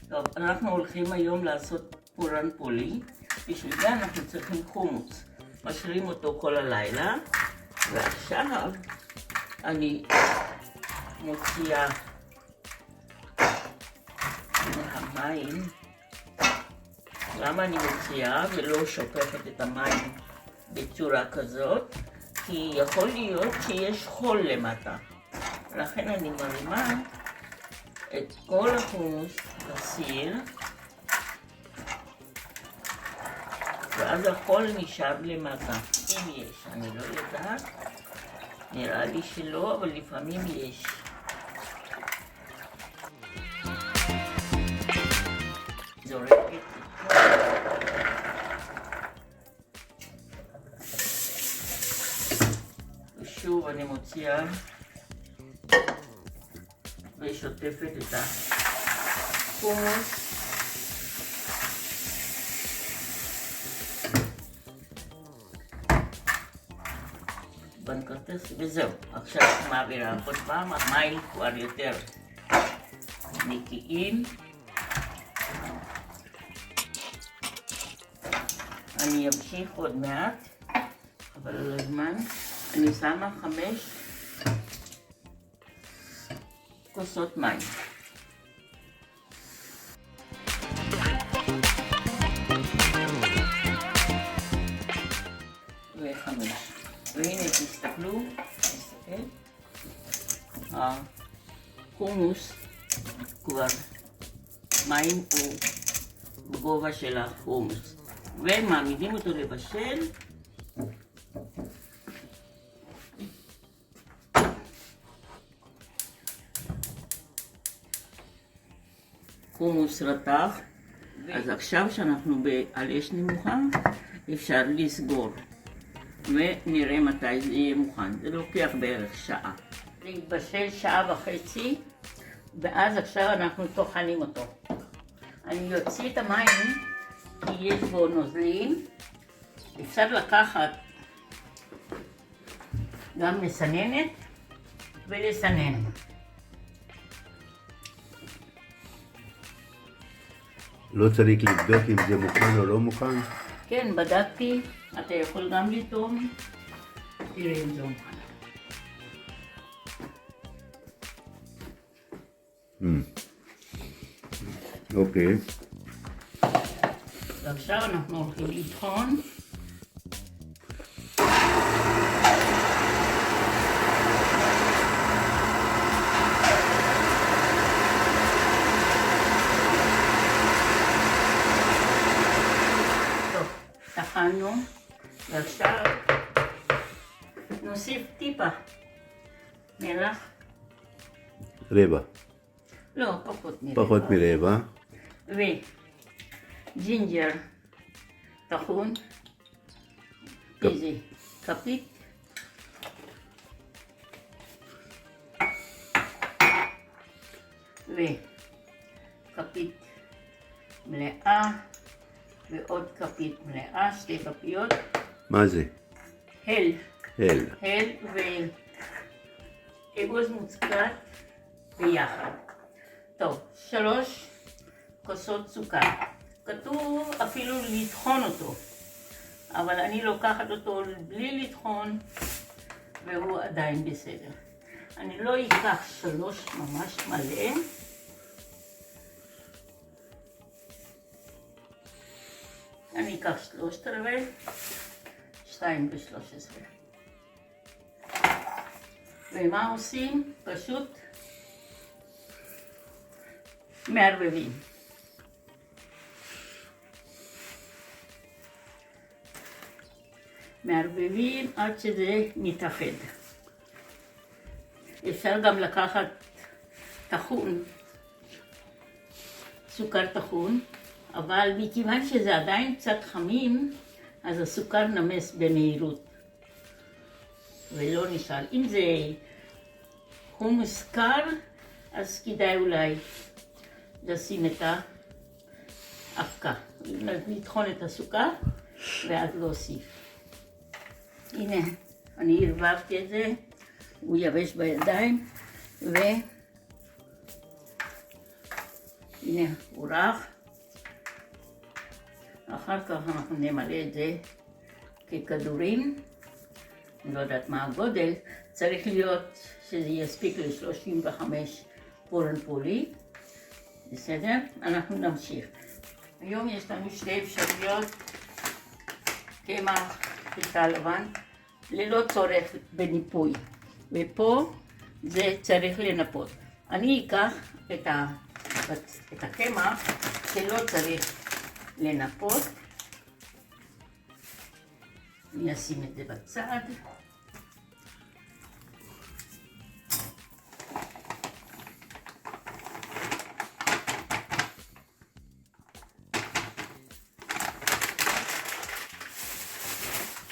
טוב, אנחנו הולכים היום לעשות פורן פולי. בשביל זה אנחנו צריכים חומוס. משאירים אותו כל הלילה, ועכשיו אני מוציאה מהמים. למה אני מוציאה ולא שופכת את המים בצורה כזאת? כי יכול להיות שיש חול למטה. לכן אני מרימה את כל החומוס בסיר, ואז החול נשאר למטה. אם יש, אני לא יודעת, נראה לי שלא, אבל לפעמים יש. זורקת ושוב אני מוציאה ושוטפת את החומוס. בנקרטס, וזהו. עכשיו מעבירה עוד פעם, המים כבר יותר נקיים. אני אמשיך עוד מעט, אבל על הזמן. אני שמה 5 כוסות מים. ו5. והנה תסתכלו, החומוס כבר מים הוא בגובה של החומוס. ומעמידים אותו לבשל. חומוס רתח. אז עכשיו שאנחנו על אש נמוכה, אפשר לסגור. ונראה מתי זה יהיה מוכן. זה לוקח בערך שעה. זה יתבשל 1.5 שעות, ואז עכשיו אנחנו טוחנים אותו. אני אוציא את המים, כי יש בו נוזלים. אפשר לקחת גם מסננת ולסנן. לא צריך לבדוק אם זה מוכן או לא מוכן? כן, בדקתי. אתה יכול גם לטעום. תראה אם זה מוכן. אוקיי. ועכשיו אנחנו הולכים לטחון. טוב, טחנו, ועכשיו נוסיף טיפה מלח. רבע. לא, פחות מרבע. פחות מרבע. וג'ינג'ר טחון, איזה כפית, וכפית מלאה, ועוד כפית מלאה, 2 כפיות. מה זה? הל. הל. הל ואגוז מוצקת ביחד. טוב, 3 כוסות סוכר. כתוב אפילו לטחון אותו, אבל אני לוקחת אותו בלי לטחון והוא עדיין בסדר. אני לא אקח 3 ממש מלא. אני אקח 3/4, 2/13. ומה עושים? פשוט מערבבים. מערבבים עד שזה מתאחד. אפשר גם לקחת טחון, סוכר טחון, אבל מכיוון שזה עדיין קצת חמים, אז הסוכר נמס במהירות ולא נשאר. אם זה חומוס קר, אז כדאי אולי לשים את האבקה, לטחון את הסוכר ואז להוסיף. הנה, אני ערבבתי את זה, הוא יבש בידיים, והנה הוא רך. אחר כך אנחנו נמלא את זה ככדורים. אני לא יודעת מה הגודל. צריך להיות שזה יספיק ל-35 פורן פולי. בסדר? אנחנו נמשיך. היום יש לנו שתי אפשרויות. קמח חיטה לבן ללא צורך בניפוי. ופה זה צריך לנפות. אני אקח את הקמח שלא צריך לנפות. אני אשים את זה בצד.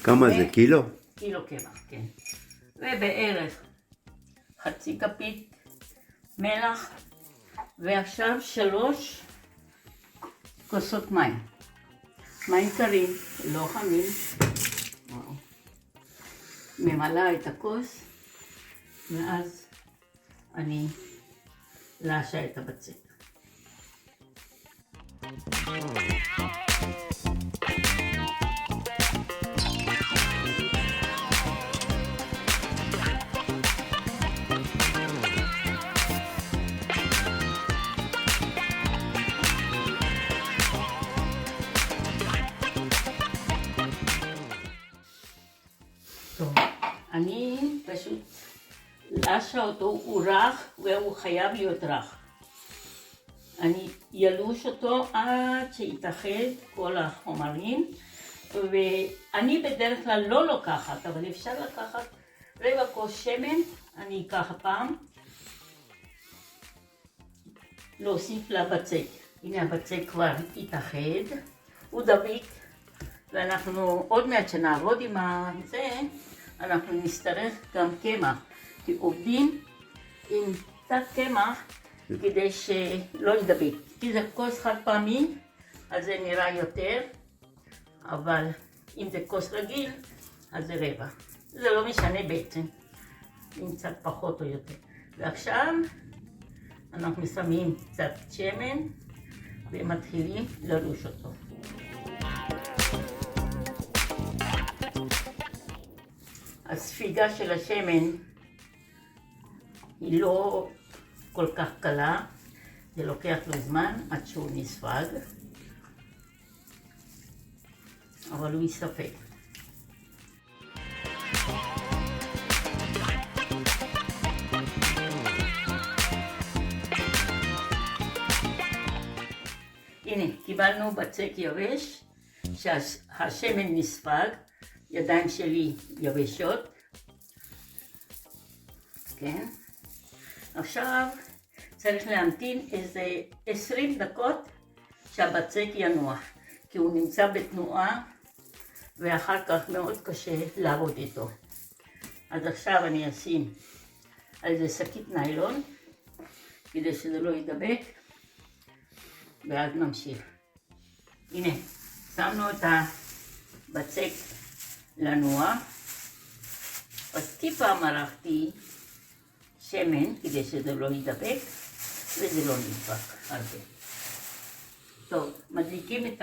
כמה זה? קילו? קילו קמח, כן. ובערך חצי כפית מלח, ועכשיו 3 כוסות מים. מים קרים, לא חמים. ממלאה את הכוס, ואז אני לאשה את הבצק. טוב, אני פשוט לאשה אותו, הוא רך והוא חייב להיות רך. אני ילוש אותו עד שיתאחד כל החומרים, ואני בדרך כלל לא לוקחת, אבל אפשר לקחת רבע כוס שמן, אני אקח הפעם, להוסיף לבצק. הנה הבצק כבר התאחד, הוא דביק, ואנחנו עוד מעט שנעבוד עם זה, אנחנו נצטרך גם קמח, כי עובדים עם קצת קמח כדי שלא ידבק. כי זה כוס חד פעמי, אז זה נראה יותר, אבל אם זה כוס רגיל, אז זה רבע. זה לא משנה בעצם, אם קצת פחות או יותר. ועכשיו אנחנו שמים קצת שמן ומתחילים ללוש אותו. הספיגה של השמן היא לא כל כך קלה, זה לוקח לו זמן עד שהוא נספג, אבל הוא יספק. הנה, קיבלנו בצק יבש, שהשמן נספג, ידיים שלי יבשות, כן? עכשיו צריך להמתין איזה 20 דקות שהבצק ינוח, כי הוא נמצא בתנועה ואחר כך מאוד קשה לעבוד איתו. אז עכשיו אני אשים על זה שקית ניילון כדי שזה לא ידבק, ואז נמשיך. הנה, שמנו את הבצק לנוע, אז טיפה מרחתי שמן כדי שזה לא ידבק, וזה לא נדבק הרבה. טוב, מדליקים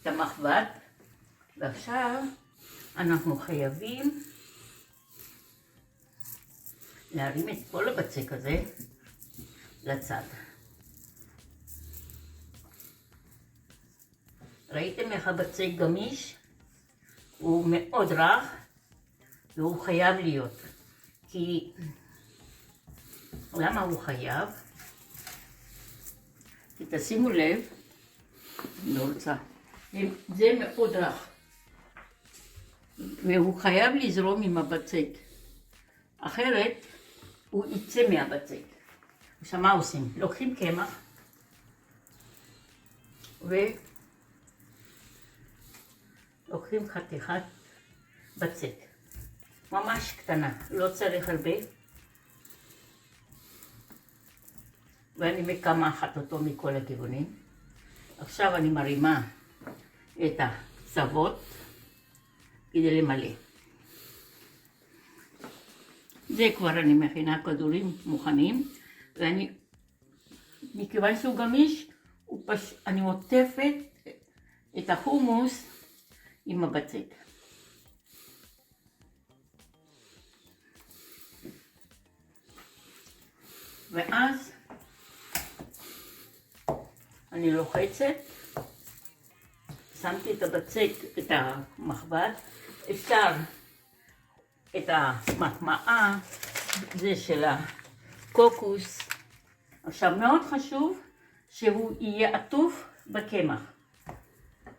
את המחבת, ועכשיו אנחנו חייבים להרים את כל הבצק הזה לצד. ראיתם איך הבצק גמיש? הוא מאוד רך והוא חייב להיות. כי למה הוא חייב? כי תשימו לב, אני לא רוצה, זה מאוד רך והוא חייב לזרום עם הבצק, אחרת הוא יצא מהבצק. עכשיו מה עושים? לוקחים קמח ולוקחים חתיכת בצק ממש קטנה, לא צריך הרבה, ואני מקמחת אותו מכל הכיוונים. עכשיו אני מרימה את הקצוות כדי למלא. זה כבר אני מכינה כדורים מוכנים, ואני, מכיוון שהוא גמיש, אני עוטפת את החומוס עם הבצק. ואז אני לוחצת, שמתי את הבצק, את המחבת, אפשר את המחמאה, זה של הקוקוס. עכשיו מאוד חשוב שהוא יהיה עטוף בקמח.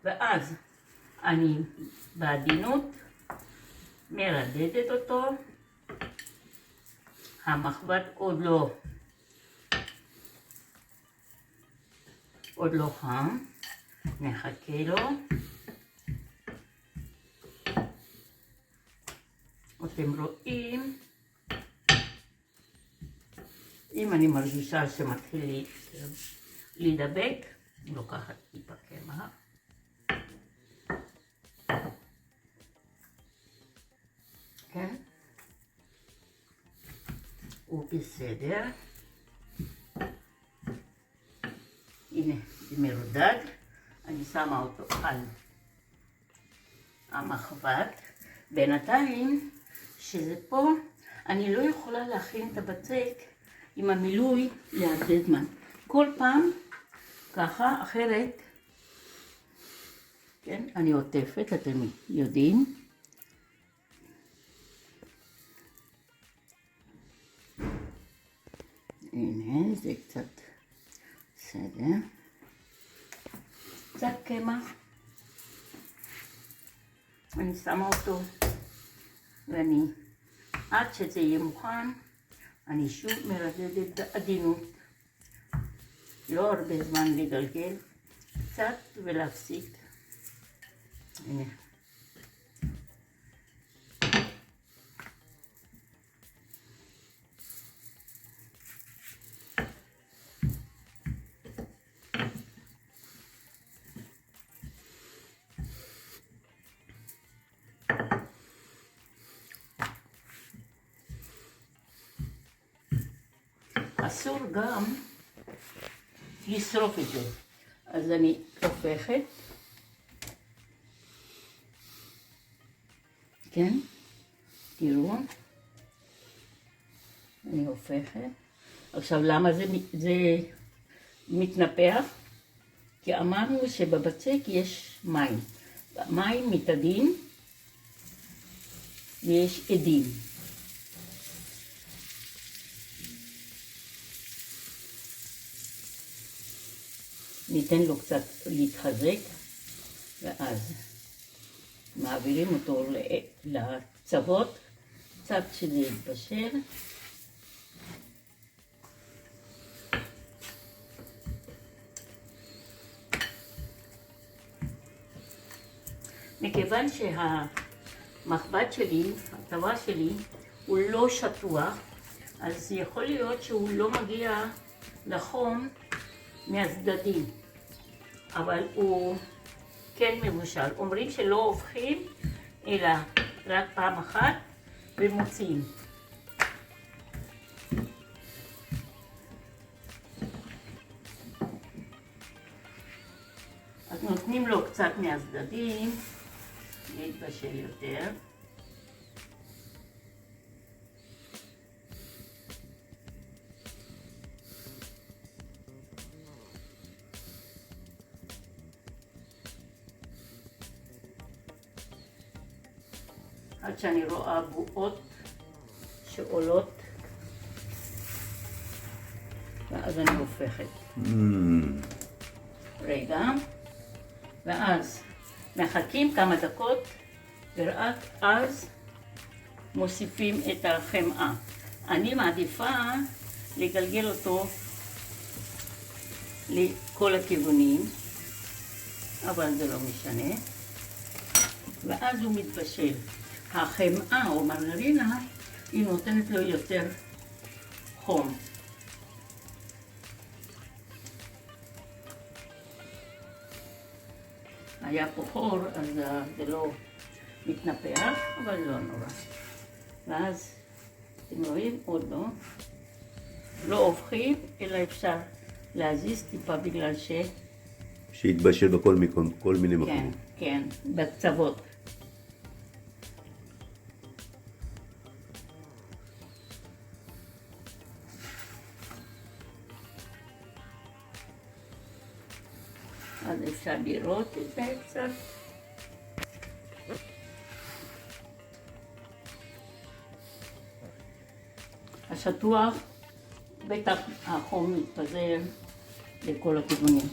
ואז אני בעדינות מרדדת אותו. המחבת עוד לא חם, נחכה לו. אתם רואים, אם אני מרגישה שמתחיל להידבק, אני לוקחת טיפה קמח. כן? הוא בסדר. הנה, זה מרודד. אני שמה אותו על המחבת. בינתיים, שזה פה, אני לא יכולה להכין את הבצק עם המילוי להרבה זמן. כל פעם ככה, אחרת, כן, אני עוטפת, אתם יודעים. הנה, זה קצת בסדר. קצת קמח. אני שמה אותו, ואני, עד שזה יהיה מוכן, אני שוב מרדדת בעדינות. לא הרבה זמן לגלגל, קצת ולהפסיק. הנה. אסור גם לשרוף את זה, אז אני הופכת, כן, תראו, אני הופכת. עכשיו למה זה מתנפח? כי אמרנו שבבצק יש מים, מים מתאדים ויש עדים. ניתן לו קצת להתחזק, ואז מעבירים אותו לצוות, קצת שזה יתבשל. מכיוון שהמחבת שלי, הטבה שלי, הוא לא שטוח, אז יכול להיות שהוא לא מגיע לחום מהצדדים, אבל הוא כן מבושל. אומרים שלא הופכים, אלא רק פעם אחת ומוציאים. אז נותנים לו קצת מהצדדים להתבשל יותר. עד שאני רואה בועות שעולות, ואז אני הופכת. רגע, ואז מחכים כמה דקות, ורק אז מוסיפים את החמאה. אני מעדיפה לגלגל אותו לכל הכיוונים, אבל זה לא משנה. ואז הוא מתבשל. החמאה או מרגרינה, היא נותנת לו יותר חום. היה פה חור, אז זה לא מתנפח, אבל לא נורא. ואז אתם רואים? עוד לא. לא הופכים, אלא אפשר להזיז טיפה בגלל שיתבשל בכל כל מיני כן, מקומות. כן, בקצוות. אז אפשר לראות את זה קצת. השטוח, בטח החום מתפזר לכל הכיוונים.